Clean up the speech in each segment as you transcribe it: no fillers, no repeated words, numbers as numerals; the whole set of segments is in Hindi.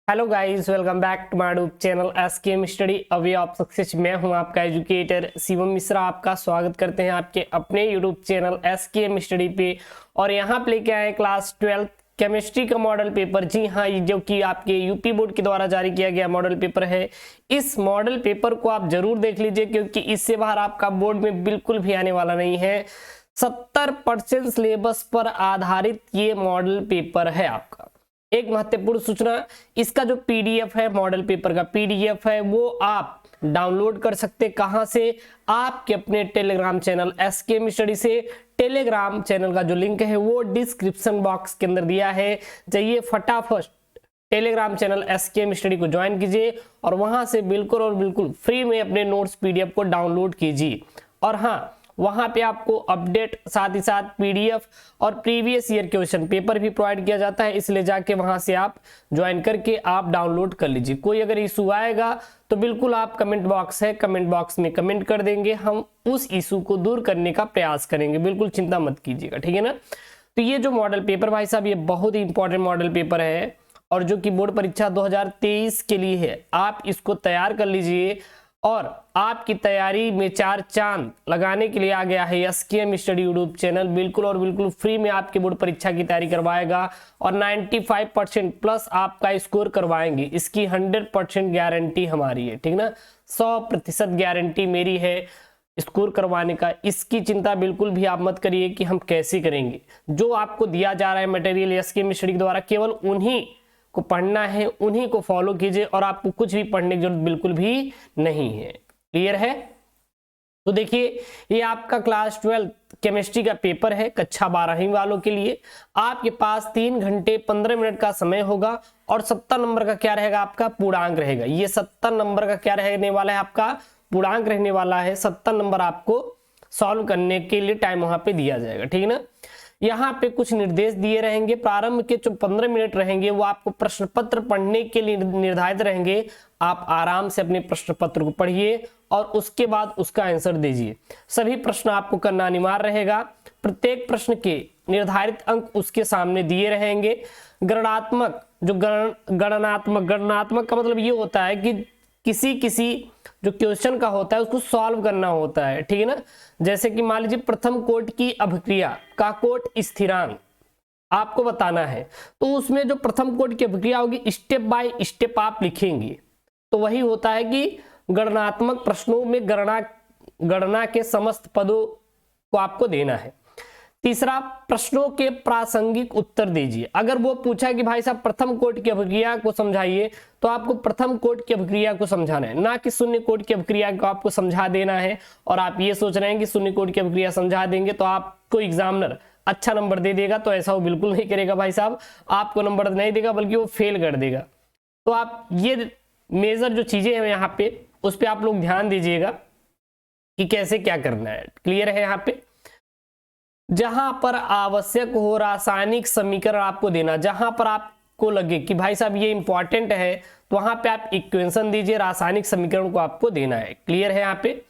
Hello guys, welcome back to my YouTube channel SKM study a way of success. मैं हूं आपका एजुकेटर शिवम मिश्रा। आपका स्वागत करते हैं आपके अपने यूट्यूब चैनल एसकेएम स्टडी पे। और यहां पे लेके आए क्लास 12 केमिस्ट्री का मॉडल पेपर। जी हाँ, ये जो कि आपके यूपी बोर्ड के द्वारा जारी किया गया मॉडल पेपर है। इस मॉडल पेपर को आप जरूर देख लीजिए, क्योंकि इससे बाहर आपका बोर्ड में बिल्कुल भी आने वाला नहीं है। 70% सिलेबस पर आधारित ये मॉडल पेपर है आपका। एक महत्वपूर्ण सूचना, इसका जो पीडीएफ है, मॉडल पेपर का पीडीएफ है, वो आप डाउनलोड कर सकते। कहां से? आपके अपने टेलीग्राम चैनल एसकेएम स्टडी से। टेलीग्राम चैनल का जो लिंक है वो डिस्क्रिप्शन बॉक्स के अंदर दिया है। जाइए फटाफट टेलीग्राम चैनल एसकेएम स्टडी को ज्वाइन कीजिए और वहां से बिल्कुल और बिल्कुल फ्री में अपने नोट्स पीडीएफ को डाउनलोड कीजिए। और हाँ, वहां पे आपको अपडेट, साथ ही साथ पीडीएफ और प्रीवियस ईयर क्वेश्चन पेपर भी प्रोवाइड किया जाता है। इसलिए जाके वहां से आप ज्वाइन करके आप डाउनलोड कर लीजिए। कोई अगर इशू आएगा तो बिल्कुल आप कमेंट बॉक्स है, कमेंट बॉक्स में कमेंट कर देंगे, हम उस इशू को दूर करने का प्रयास करेंगे। बिल्कुल चिंता मत कीजिएगा, ठीक है ना। तो ये जो मॉडल पेपर भाई साहब, ये बहुत ही इंपॉर्टेंट मॉडल पेपर है और जो कि बोर्ड परीक्षा 2023 के लिए है। आप इसको तैयार कर लीजिए और आपकी तैयारी में 4 चांद लगाने के लिए आ गया है एसकेएम स्टडी यूट्यूब चैनल। बिल्कुल और बिल्कुल फ्री में आपकी बोर्ड परीक्षा की तैयारी करवाएगा और 95% प्लस आपका स्कोर करवाएंगे। इसकी 100% गारंटी हमारी है, ठीक ना। 100% गारंटी मेरी है स्कोर करवाने का। इसकी चिंता बिल्कुल भी आप मत करिए कि हम कैसे करेंगे। जो आपको दिया जा रहा है मटेरियल एसकेएम स्टडी के द्वारा, केवल उन्हीं को पढ़ना है, उन्हीं को फॉलो कीजिए और आपको कुछ भी पढ़ने की जरूरत बिल्कुल भी नहीं है। क्लियर है? तो देखिए, ये आपका क्लास 12 केमिस्ट्री का पेपर है कक्षा 12वीं वालों के लिए। आपके पास 3 घंटे 15 मिनट का समय होगा और 70 नंबर का क्या रहेगा? आपका पूर्णांक रहेगा। ये 70 नंबर का क्या रहने वाला है? आपका पूर्णांक रहने वाला है। 70 नंबर आपको सॉल्व करने के लिए टाइम वहां पे दिया जाएगा, ठीक है ना। यहाँ पे कुछ निर्देश दिए रहेंगे। प्रारंभ के जो 15 मिनट रहेंगे वो आपको प्रश्न पत्र पढ़ने के लिए निर्धारित रहेंगे। आप आराम से अपने प्रश्न पत्र को पढ़िए और उसके बाद उसका आंसर दीजिए। सभी प्रश्न आपको करना अनिवार्य रहेगा। प्रत्येक प्रश्न के निर्धारित अंक उसके सामने दिए रहेंगे। गणनात्मक गणनात्मक का मतलब ये होता है कि किसी जो क्वेश्चन का होता है उसको सॉल्व करना होता है, ठीक है ना। जैसे कि मान लीजिए प्रथम कोट की अभिक्रिया का कोट स्थिरांक आपको बताना है, तो उसमें जो प्रथम कोट की अभिक्रिया होगी स्टेप बाय स्टेप आप लिखेंगे। तो वही होता है कि गणनात्मक प्रश्नों में गणना के समस्त पदों को आपको देना है। तीसरा, प्रश्नों के प्रासंगिक उत्तर दीजिए। अगर वो पूछा कि भाई साहब प्रथम कोट की अभिक्रिया को समझाइए, तो आपको प्रथम कोट की अभिक्रिया को समझाना है, ना कि शून्य कोट की अभिक्रिया को आपको समझा देना है। और आप ये सोच रहे हैं कि शून्य कोट की अभिक्रिया समझा देंगे तो आपको एग्जामिनर अच्छा नंबर दे देगा, तो ऐसा वो बिल्कुल नहीं करेगा भाई साहब। आपको नंबर नहीं देगा बल्कि वो फेल कर देगा। तो आप ये मेजर जो चीजें हैं यहाँ पे, उस पर आप लोग ध्यान दीजिएगा कि कैसे क्या करना है। क्लियर है? यहाँ पे जहां पर आवश्यक हो रासायनिक समीकरण आपको देना। जहां पर आपको लगे कि भाई साहब ये इंपॉर्टेंट है, तो वहां पे आप इक्वेशन दीजिए, रासायनिक समीकरण को आपको देना है। क्लियर है यहाँ पे?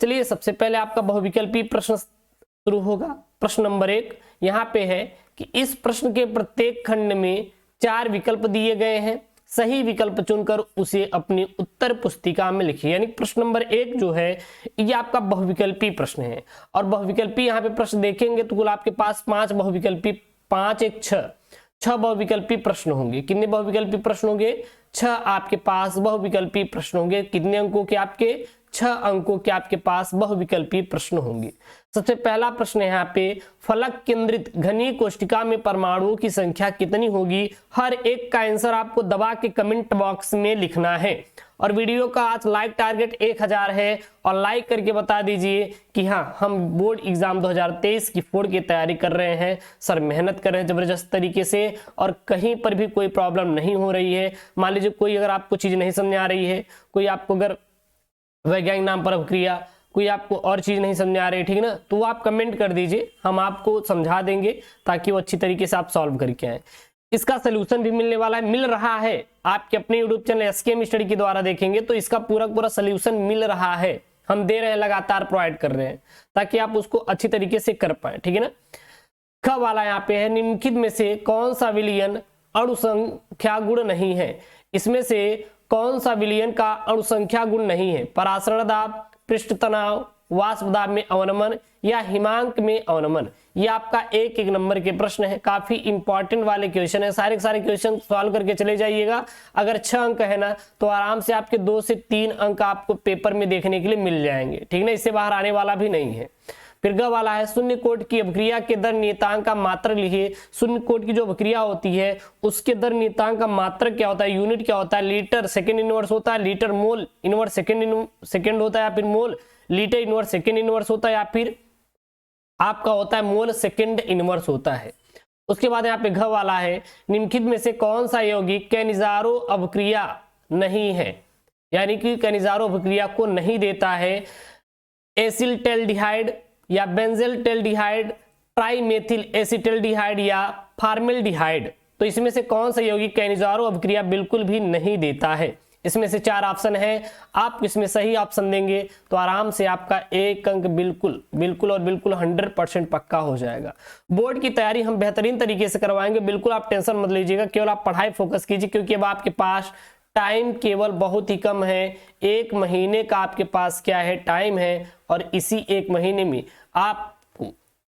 चलिए, सबसे पहले आपका बहुविकल्पी प्रश्न शुरू होगा। प्रश्न नंबर 1 यहाँ पे है कि इस प्रश्न के प्रत्येक खंड में 4 विकल्प दिए गए हैं। सही विकल्प चुनकर उसे अपनी उत्तर पुस्तिका में लिखिए। यानी प्रश्न नंबर 1 जो है ये आपका बहुविकल्पी प्रश्न है। और बहुविकल्पी यहाँ पे प्रश्न देखेंगे तो कुल आपके पास 5 बहुविकल्पी, 5 1 6 बहुविकल्पी प्रश्न होंगे। कितने बहुविकल्पी प्रश्न होंगे? 6 आपके पास बहुविकल्पी प्रश्न होंगे। कितने अंकों के? आपके 6 अंकों के आपके पास बहुविकल्पी प्रश्न होंगे। सबसे पहला प्रश्न है यहाँ पे, फलक केंद्रित घनीय कोष्टिका में परमाणुओं की संख्या कितनी होगी? हर एक का आंसर आपको दबा के कमेंट बॉक्स में लिखना है। और वीडियो का आज लाइक टारगेट 1000 है और लाइक करके बता दीजिए कि हाँ, हम बोर्ड एग्जाम 2023 की 4 की तैयारी कर रहे हैं सर, मेहनत कर रहे हैं जबरदस्त तरीके से और कहीं पर भी कोई प्रॉब्लम नहीं हो रही है। मान लीजिए कोई अगर आपको चीज नहीं समझ आ रही है, कोई आपको अगर वैज्ञानिक नाम पर अभिक्रिया, कोई आपको और चीज नहीं समझ आ रही, ठीक ना, तो वो आप कमेंट कर दीजिए, हम आपको समझा देंगे ताकि वो अच्छी तरीके से आप सॉल्व करके आए। इसका सोल्यूशन भी मिलने वाला है, मिल रहा है। आपके अपने यूट्यूब चैनल एसकेएम स्टडी के द्वारा देखेंगे तो इसका पूरा सोल्यूशन मिल रहा है। हम दे रहे हैं, लगातार प्रोवाइड कर रहे हैं ताकि आप उसको अच्छी तरीके से कर पाए, ठीक है ना। ख वाला यहाँ पे है, निम्नलिखित में से कौन सा विलयन अणुसंख्या गुण नहीं है। इसमें से कौन सा विलयन का अणुसंख्या गुण नहीं है? परासरण दाब, पृष्ठ तनाव, वाष्प दाब में अवनमन या हिमांक में अवनमन। ये आपका एक एक नंबर के प्रश्न है, काफी इंपॉर्टेंट वाले क्वेश्चन है। सारे के सारे क्वेश्चन सॉल्व करके चले जाइएगा। अगर 6 अंक है ना तो आराम से आपके 2 से 3 अंक आपको पेपर में देखने के लिए मिल जाएंगे, ठीक ना, इससे बाहर आने वाला भी नहीं है। फिर ग वाला है, शून्य कोट की अभिक्रिया के दर नियतांक का मात्रक लिखिए। शून्य कोट की जो अभिक्रिया होती है उसके दर नियतांक का मात्रक क्या होता है, यूनिट क्या होता है? लीटर सेकंड इनवर्स होता है, लीटर मोल इनवर्स सेकंड होता है, या फिर mole litre inverse second inverse होता है, या फिर आपका होता है मोल सेकंड इनवर्स होता है। उसके बाद यहाँ पे घ वाला है, निम्नलिखित में से कौन सा यौगिक कैनिजारो अभिक्रिया नहीं है, यानी कि कैनिजारो अभिक्रिया को नहीं देता है? एसिलटेल्डिहाइड या बेंजेल्टेल्डिहाइड, ट्राइमेथिल एसिटल्डिहाइड या फार्मेल्डिहाइड। तो इसमें से कौन सा यौगिक कैनिजारो अभिक्रिया बिल्कुल भी नहीं देता है? इसमें से 4 ऑप्शन है, आप इसमें सही ऑप्शन देंगे तो आराम से आपका 1 अंक बिल्कुल और बिल्कुल 100% पक्का हो जाएगा। बोर्ड की तैयारी हम बेहतरीन तरीके से करवाएंगे, बिल्कुल आप टेंशन मत लीजिएगा, केवल आप पढ़ाई फोकस कीजिए, क्योंकि अब आपके पास टाइम केवल बहुत ही कम है। 1 महीने का आपके पास क्या है, टाइम है, और इसी 1 महीने में आप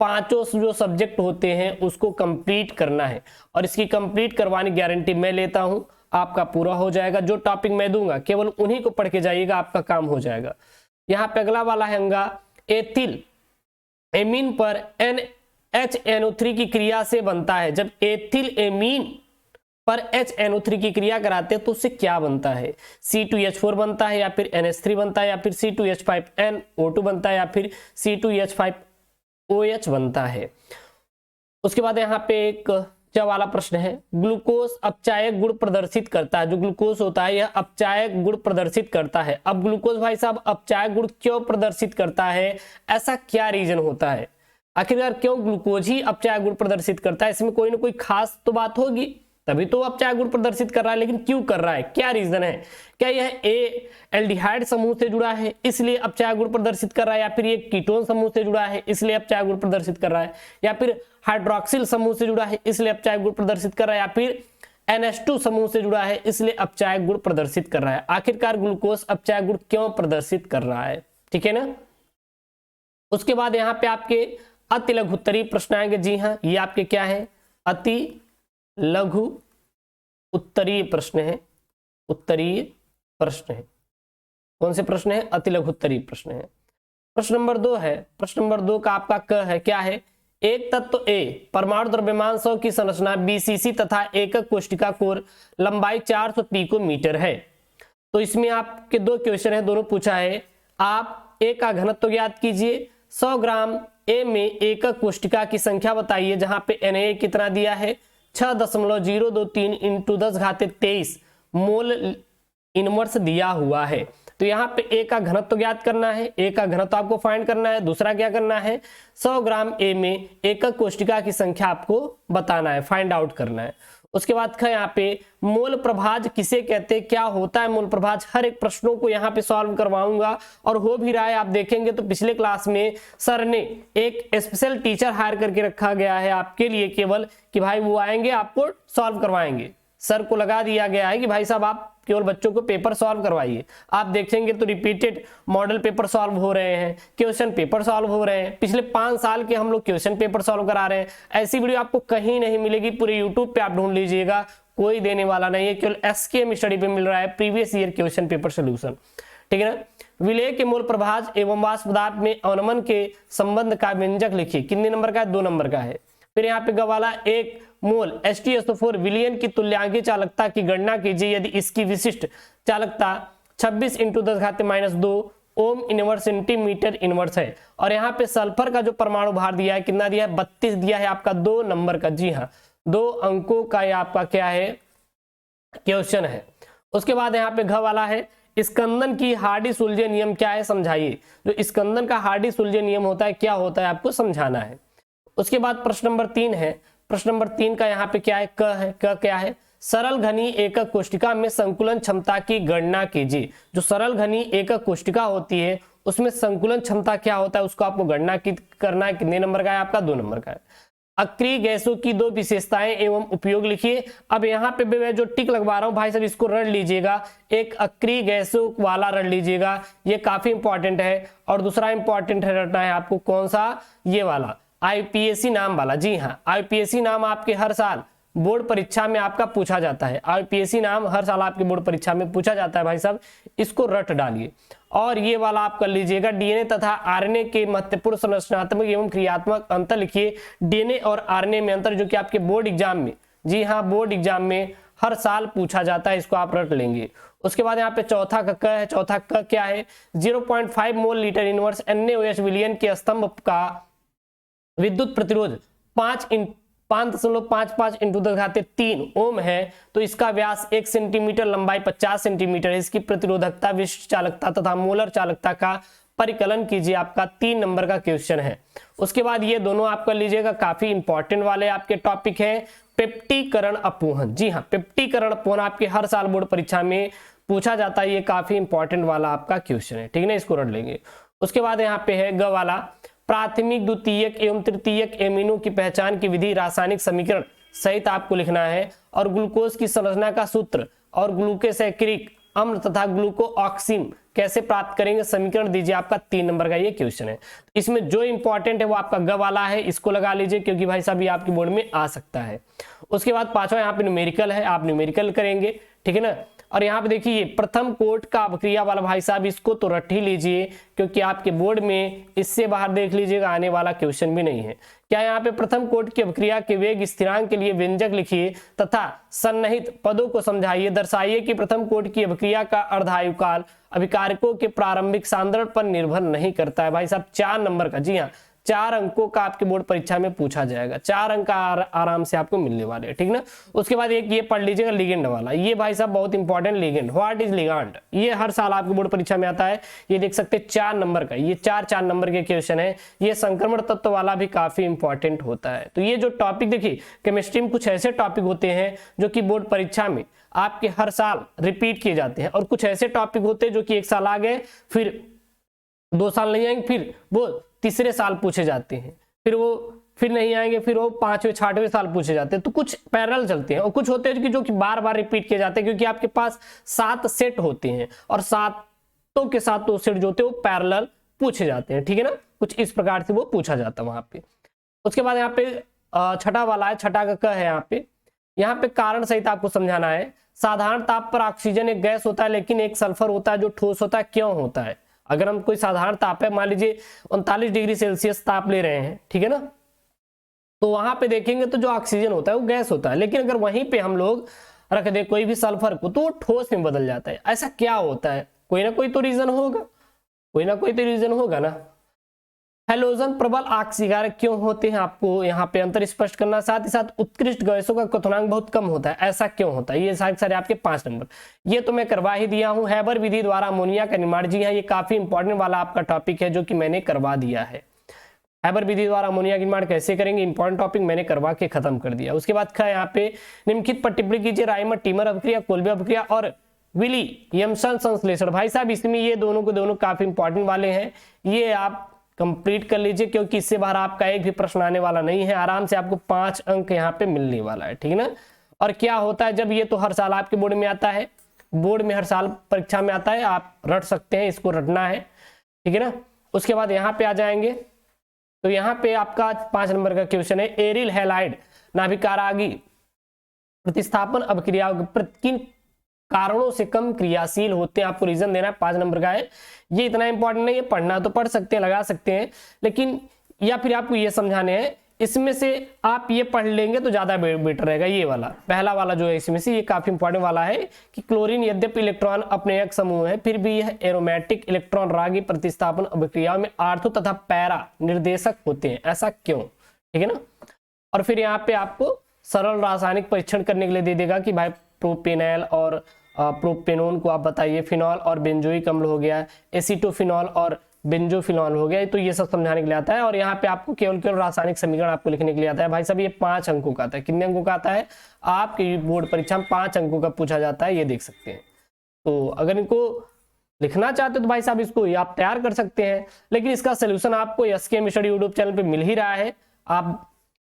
5 जो सब्जेक्ट होते हैं उसको कंप्लीट करना है, और इसकी कंप्लीट करवाने की गारंटी मैं लेता हूं, आपका पूरा हो जाएगा। जो टॉपिक मैं दूंगा केवल उन्हीं को पढ़ के जाइएगा, आपका काम हो जाएगा। यहाँ पे अगला वाला है अंगा, एथिल एमीन पर NHNO3 की क्रिया से बनता है। जब एथिल एमीन पर HNO3 की क्रिया कराते हैं तो उससे क्या बनता है? C2H4 बनता है, या फिर NH3 बनता है, या फिर C2H5NO2 बनता है, या फिर C2H5OH बनता है। उसके बाद यहाँ पे एक क्या वाला प्रश्न है, ग्लूकोज अपचायक गुण प्रदर्शित करता है। जो ग्लूकोज होता है यह अपचायक गुण प्रदर्शित करता है। अब ग्लूकोज भाई साहब अपचायक गुण क्यों प्रदर्शित करता है, ऐसा क्या रीजन होता है? आखिरकार क्यों ग्लूकोज ही अपचायक गुण प्रदर्शित करता है? इसमें कोई ना कोई खास तो बात होगी, तभी तो अपचायक गुण प्रदर्शित कर रहा है, लेकिन क्यों कर रहा है, क्या रीजन है? क्या यह एल्डिहाइड समूह से जुड़ा है इसलिए अपचायक गुण प्रदर्शित कर रहा है, या फिर ये कीटोन समूह से जुड़ा है इसलिए अपचायक गुण प्रदर्शित कर रहा है, या फिर हाइड्रोक्सिल समूह से जुड़ा है इसलिए अपचायक गुण प्रदर्शित कर रहा है, या फिर NH2 समूह से जुड़ा है इसलिए अपचायक गुण प्रदर्शित कर रहा है? आखिरकार ग्लूकोज अपचायक गुण क्यों प्रदर्शित कर रहा है, ठीक है ना। उसके बाद यहाँ पे आपके अति लघु उत्तरीय प्रश्न आएंगे। जी हाँ, ये आपके क्या है, अति लघु उत्तरीय प्रश्न है। उत्तरीय प्रश्न है, कौन से प्रश्न है? अति लघु उत्तरीय प्रश्न है। प्रश्न नंबर 2 है, प्रश्न नंबर 2 का आपका क है, क्या है? एक तत्व ए परमाणु द्रव्यमान 100 की संरचना BCC तथा एकक कोशिका कोर लंबाई 400 पिकोमीटर है। तो इसमें आपके 2 क्वेश्चन है, दोनों पूछा है, आप ए का घनत्व ज्ञात कीजिए, 100 ग्राम ए में एकक कोशिका की संख्या बताइए, जहां पे Na कितना दिया है 6.023 इंटू 10⁻23 मोल इनवर्स दिया हुआ है। तो यहाँ पे ए का घनत्व ज्ञात करना है, ए का घनत्व आपको फाइंड करना है। दूसरा क्या करना है, 100 ग्राम ए में एकक कोशिका की संख्या आपको बताना है, फाइंड आउट करना है। उसके बाद यहाँ पे मोल प्रभाज किसे कहते हैं, क्या होता है मोल प्रभाज, हर एक प्रश्नों को यहाँ पे सॉल्व करवाऊंगा, और हो भी रहा है। आप देखेंगे तो पिछले क्लास में सर ने एक स्पेशल टीचर हायर करके रखा गया है आपके लिए, केवल कि भाई वो आएंगे आपको सॉल्व करवाएंगे। सर को लगा दिया गया है कि भाई साहब आप केवल बच्चों को पेपर सॉल्व करवाइए। आप देखेंगे तो रिपीटेड मॉडल पेपर सॉल्व हो रहे हैं, क्वेश्चन पेपर सॉल्व हो रहे हैं, पिछले 5 साल के हम लोग क्वेश्चन पेपर सॉल्व करा रहे हैं। ऐसी वीडियो आपको कहीं नहीं मिलेगी, पूरे यूट्यूब पे आप ढूंढ लीजिएगा, कोई देने वाला नहीं है, केवल SKM स्टडी पे मिल रहा है previous year question paper solution, ठीक है ना। विलेय के मोल प्रभाज एवं वाष्प पदार्थ में अवनमन के संबंध का व्यंजक लिखिए। कितने नंबर का है, 2 नंबर का है। फिर यहाँ पे गवाला 1 मोल H2SO4 विलयन की तुल्यांकीय चालकता की गणना कीजिए यदि इसकी विशिष्ट चालकता 26 × 10⁻2 ओम इनवर्स सेंटीमीटर इनवर्स है। और यहाँ पे सल्फर का जो परमाणु भार दिया है, कितना दिया है, 32 दिया है, आपका 2 नंबर का। जी हाँ, 2 अंकों का ये आपका क्या है, क्वेश्चन है। उसके बाद यहाँ पे घ वाला है, स्कंदन की हार्डी सुलझे नियम क्या है, समझाइए। जो स्कंदन का हार्डी सुलझे नियम होता है, क्या होता है, आपको समझाना है। उसके बाद प्रश्न नंबर 3 है, प्रश्न नंबर 3 का यहाँ पे क्या है, क है। क क्या है, सरल घनी एकक कोशिका में संकुलन क्षमता की गणना कीजिए। जो सरल घनी एकक कोशिका होती है उसमें संकुलन क्षमता क्या होता है, उसको आपको गणना करना है। कितने नंबर का है, आपका 2 नंबर का है। अक्रिय गैसों की दो विशेषताएं एवं उपयोग लिखिए। अब यहाँ पे मैं जो टिक लगवा रहा हूँ भाई साहब इसको रट लीजिएगा, एक अक्रिय गैसों वाला रट लीजिएगा, ये काफी इंपॉर्टेंट है। और दूसरा इंपॉर्टेंट है रटना है आपको कौन सा, ये वाला आईपीएसी नाम वाला। जी हाँ, आईपीएसी नाम आपके हर साल बोर्ड परीक्षा में आपका पूछा जाता है, आईपीएसी नाम हर साल आपकी बोर्ड परीक्षा में पूछा जाता है भाई साहब, इसको रट डालिए। और ये वाला आप कर लीजिएगा, डीएनए तथा आरएनए के महत्वपूर्ण संरचनात्मक एवं क्रियात्मक अंतर लिखिए। डीएनए और आरएनए में अंतर जो कि आपके बोर्ड एग्जाम में, जी हाँ बोर्ड एग्जाम में हर साल पूछा जाता है, इसको आप रट लेंगे। उसके बाद यहाँ पे चौथा क है, चौथा क क्या है, 0.5 मोल लीटर इनवर्स NaOH विलयन के स्तंभ का विद्युत प्रतिरोध 5.55 इंटू 10⁻³ ओम है, तो इसका व्यास 1 सेंटीमीटर, लंबाई 50 सेंटीमीटर है। इसकी प्रतिरोधकता, विशिष्ट चालकता तथा मोलर चालकता का परिकलन कीजिए, आपका 3 नंबर का क्वेश्चन है। उसके बाद ये दोनों आप कर लीजिएगा, काफी इंपॉर्टेंट वाले आपके टॉपिक है, पेप्टीकरण अपवहन। जी हाँ, पेप्टीकरण अपवहन आपके हर साल बोर्ड परीक्षा में पूछा जाता है, ये काफी इंपॉर्टेंट वाला आपका क्वेश्चन है, ठीक है ना, इसको रट लेंगे। उसके बाद यहाँ पे है ग वाला, प्राथमिक, द्वितीयक एवं तृतीयक एमिनो की पहचान की विधि रासायनिक समीकरण सहित आपको लिखना है। और ग्लूकोज की संरचना का सूत्र और ग्लूकोसैकरिक अम्ल तथा ग्लूकोऑक्सिम कैसे प्राप्त करेंगे, समीकरण दीजिए, आपका 3 नंबर का ये क्वेश्चन है। इसमें जो इंपॉर्टेंट है वो आपका ग वाला है, इसको लगा लीजिए क्योंकि भाई साहब ये आपकी बोर्ड में आ सकता है। उसके बाद पांचवा यहाँ पे न्यूमेरिकल है, आप न्यूमेरिकल करेंगे, ठीक है ना। और यहाँ पे देखिए प्रथम कोट का अवक्रिया वाला भाई साहब, इसको तो रट ही लीजिए क्योंकि आपके बोर्ड में इससे बाहर देख लीजिएगा आने वाला क्वेश्चन भी नहीं है। क्या यहाँ पे प्रथम कोट की अवक्रिया के वेग स्थिरांक के लिए व्यंजक लिखिए तथा सन्निहित पदों को समझाइए। दर्शाइए कि प्रथम कोट की अवक्रिया का अर्धायुकाल अभिकारकों के प्रारंभिक सांद्रण पर निर्भर नहीं करता है। भाई साहब 4 नंबर का, जी हाँ 4 अंकों का आपके बोर्ड परीक्षा में पूछा जाएगा, 4 अंक आराम से आपको मिलने वाले हैं, ठीक ना। उसके बाद एक ये पढ़ लीजिएगा लिगेंड वाला, ये भाई साहब बहुत important, ligand, what is ligand, ये हर साल आपके बोर्ड परीक्षा में आता है, ये देख सकते हैं 4 नंबर का, ये 4 नंबर के क्वेश्चन है। ये संक्रमण तत्व वाला भी काफी इंपॉर्टेंट होता है। तो ये जो टॉपिक देखिए, केमिस्ट्री में कुछ ऐसे टॉपिक होते हैं जो कि बोर्ड परीक्षा में आपके हर साल रिपीट किए जाते हैं, और कुछ ऐसे टॉपिक होते हैं जो कि 1 साल आ गए, फिर 2 साल नहीं आएंगे, फिर वो तीसरे साल पूछे जाते हैं, फिर नहीं आएंगे, फिर वो 5वें 6वें साल पूछे जाते हैं। तो कुछ पैरेलल चलते हैं और कुछ होते हैं जो कि बार बार रिपीट किए जाते हैं, क्योंकि आपके पास 7 सेट होते हैं और 7 के साथ तो सेट जो होते हैं वो पैरेलल पूछे जाते हैं, ठीक है ना। कुछ इस प्रकार से वो पूछा जाता है वहां पे। उसके बाद यहाँ पे छठा वाला है, छठा का क है, यहाँ पे कारण सहित आपको समझाना है। साधारण ताप पर ऑक्सीजन एक गैस होता है, लेकिन एक सल्फर होता है जो ठोस होता है, क्यों होता है। अगर हम कोई साधारण ताप है, मान लीजिए 39 डिग्री सेल्सियस ताप ले रहे हैं, ठीक है ना, तो वहां पे देखेंगे तो जो ऑक्सीजन होता है वो गैस होता है, लेकिन अगर वहीं पे हम लोग रख दे कोई भी सल्फर को तो वो ठोस में बदल जाता है। ऐसा क्या होता है, कोई ना कोई तो रीजन होगा, कोई ना कोई तो रीजन होगा ना। हैलोजन प्रबल ऑक्सीकारक क्यों होते हैं, आपको यहाँ पे अंतर स्पष्ट करना। साथ ही साथ उत्कृष्ट गैसों का क्वथनांक बहुत कम होता है, ऐसा क्यों होता है। ये सारे आपके 5 नंबर, ये तो मैं करवा ही दिया हूँ। हैबर विधि द्वारा अमोनिया का निर्माण, जी हाँ ये काफी इंपॉर्टेंट वाला आपका टॉपिक है जो कि मैंने करवा दिया है। हैबर विधि द्वारा अमोनिया का निर्माण कैसे करेंगे, इंपॉर्टेंट टॉपिक मैंने करवा के खत्म कर दिया। उसके बाद यहाँ पे निम्नलिखित पर टिप्पणी कीजिए। राइमर टीमर अभिक्रिया, कोल्बे अभिक्रिया और विलियमसन संश्लेषण। भाई साहब इसमें ये दोनों को दोनों काफी इंपॉर्टेंट वाले हैं, ये आप कंप्लीट कर लीजिए क्योंकि इससे बाहर आपका एक भी प्रश्न आने वाला नहीं है। आराम से आपको 5 अंक यहाँ पे मिलने वाला है, ठीक है ना। और क्या होता है जब ये तो हर साल आपके बोर्ड में आता है, बोर्ड में हर साल परीक्षा में आता है, आप रट सकते हैं, इसको रटना है, ठीक है ना। उसके बाद यहाँ पे आ जाएंगे तो यहाँ पे आपका 5 नंबर का क्वेश्चन है। एरिल हैलाइड नाभिकारागी प्रतिस्थापन अभिक्रिया किन कारणों से कम क्रियाशील होते हैं, आपको रीजन देना है, 5 नंबर का है। ये इतना इंपॉर्टेंट नहीं है, पढ़ना तो पढ़ सकते हैं, लगा सकते हैं, लेकिन या फिर आपको ये समझाने हैं। इसमें से आप ये पढ़ लेंगे तो ज्यादा बेटर रहेगा। ये वाला पहला वाला जो है इसमें से ये काफी इंपॉर्टेंट वाला है कि क्लोरीन यद्यपि इलेक्ट्रॉन अपने एक समूह है, फिर भी यह एरोमेटिक इलेक्ट्रॉन रागी प्रतिस्थापन अभिक्रिया में आर्थो तथा पैरा निर्देशक होते हैं, ऐसा क्यों, ठीक है ना। और फिर यहाँ पे आपको सरल रासायनिक परीक्षण करने के लिए दे देगा कि भाई प्रोपेनॉल और प्रोपेनोन को आप बताइए, फिनॉल और बेंजोइक अम्ल हो गया, एसीटोफिनॉल और बेंजोफिनॉल हो गया, तो ये सब समझाने के लिए आता है। और यहाँ पे आपको केवल रासायनिक समीकरण आपको लिखने के लिए आता है। भाई साहब ये 5 अंकों का आता है, कितने अंकों का आता है, आपके बोर्ड परीक्षा में 5 अंकों का पूछा जाता है, ये देख सकते हैं। तो अगर इनको लिखना चाहते हो तो भाई साहब इसको आप तैयार कर सकते हैं, लेकिन इसका सोल्यूशन आपको एसकेएम स्टडी यूट्यूब चैनल पे मिल ही रहा है। आप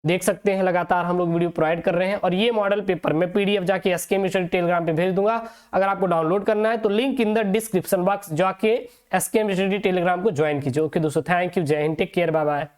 देख सकते हैं लगातार हम लोग वीडियो प्रोवाइड कर रहे हैं। और ये मॉडल पेपर मैं पीडीएफ जाके एसकेएम स्टडी टेलीग्राम पे भेज दूंगा। अगर आपको डाउनलोड करना है तो link in the description box जाके एसकेएम स्टडी टेलीग्राम को ज्वाइन कीजिए। ओके दोस्तों, thank you, Jai Hind, take care, bye bye.